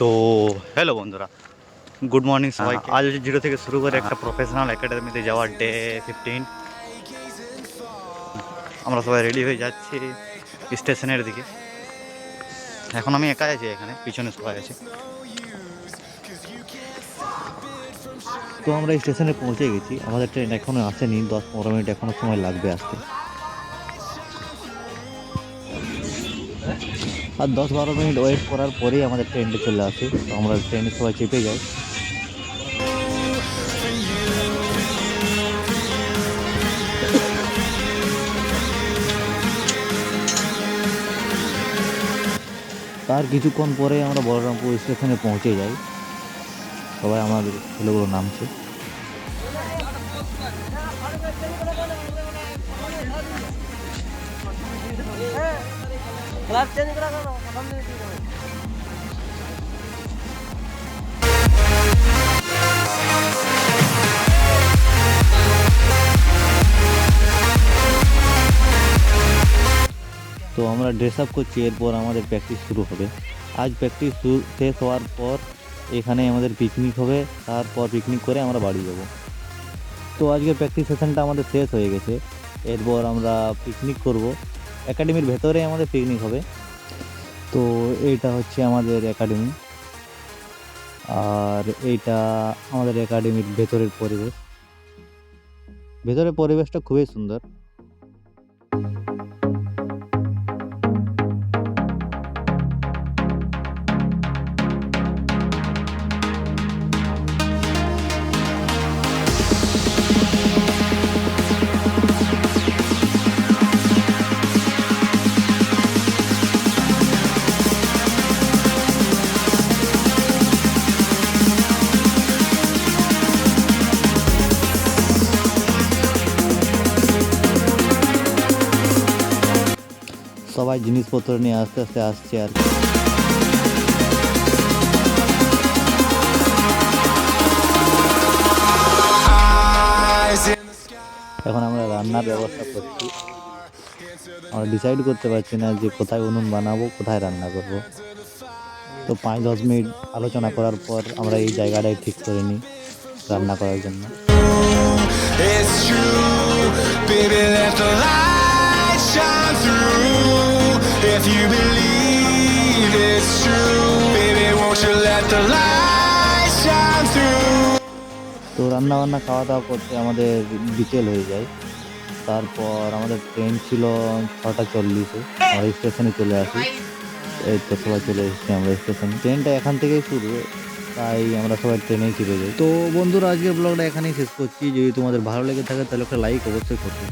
তো হ্যালো বন্ধুরা, good morning সবাইকে। আজ 0 থেকে শুরু করে একটা প্রফেশনাল একাডেমিতে যাওয়ার ডে 15। আমরা সবাই রেডি হয়ে যাচ্ছি স্টেশনের দিকে। এখন আমি একাই আছি, এখানে পিছনে সবাই আছে। তো আমরা স্টেশনে পৌঁছে গেছি। আমাদের ট্রেন এখনো আসেনি, 10-15 মিনিট এখনো সময় লাগবে আসতে। আর 10-12 মিনিট ওয়েট করার পরেই আমাদের ট্রেনটা চলে আসে। তো আমরা ট্রেনে সবাই চেপে যাই। তার কিছুক্ষণ পরে আমরা বলরামপুর স্টেশনে পৌঁছে যাই। সবাই আমাদের ছেলেগুলো নামছে। তো আমরা ড্রেস আপ করছি, এরপর আমাদের প্র্যাকটিস শুরু হবে। আজ প্র্যাকটিস শেষ হওয়ার পর এখানে আমাদের পিকনিক হবে। তারপর পিকনিক করে আমরা বাড়ি যাব। তো আজকে প্র্যাকটিস সেশনটা আমাদের শেষ হয়ে গেছে। এরপর আমরা পিকনিক করব। একাডেমির ভেতরে আমাদের পিকনিক হবে। তো এইটা হচ্ছে আমাদের একাডেমি, আর এইটা আমাদের একাডেমির ভেতরের পরিবেশ। ভেতরের পরিবেশটা খুবই সুন্দর। সবাই জিনিসপত্র নিয়ে আস্তে আস্তে আসছে আর কি। এখন আমরা রান্নার ব্যবস্থা করছি। আমরা ডিসাইড করতে পারছি না যে কোথায় উনুন বানাবো, কোথায় রান্না করব। তো 5-10 মিনিট আলোচনা করার পর আমরা এই জায়গাটাই ঠিক করে নিই রান্না করার জন্য। It's true, baby, let the light shine through. If you believe it's true, baby, won't you let the light shine through? তো রান্না বান্না খাওয়া দাওয়া করতে আমাদের বিকেল হয়ে যায়। তারপর আমাদের ট্রেন ছিল 6:40-এ। আমরা স্টেশনে চলে আসি। এই তো সবাই চলে এসেছি আমরা স্টেশনে। ট্রেনটা এখান থেকেই শুরু, তাই আমরা সবাই ট্রেনেই চেপে যাই। তো বন্ধুরা, আজকের ব্লগটা এখানেই শেষ করছি। যদি তোমাদের ভালো লেগে থাকে তাহলে একটা লাইক অবশ্যই করবে।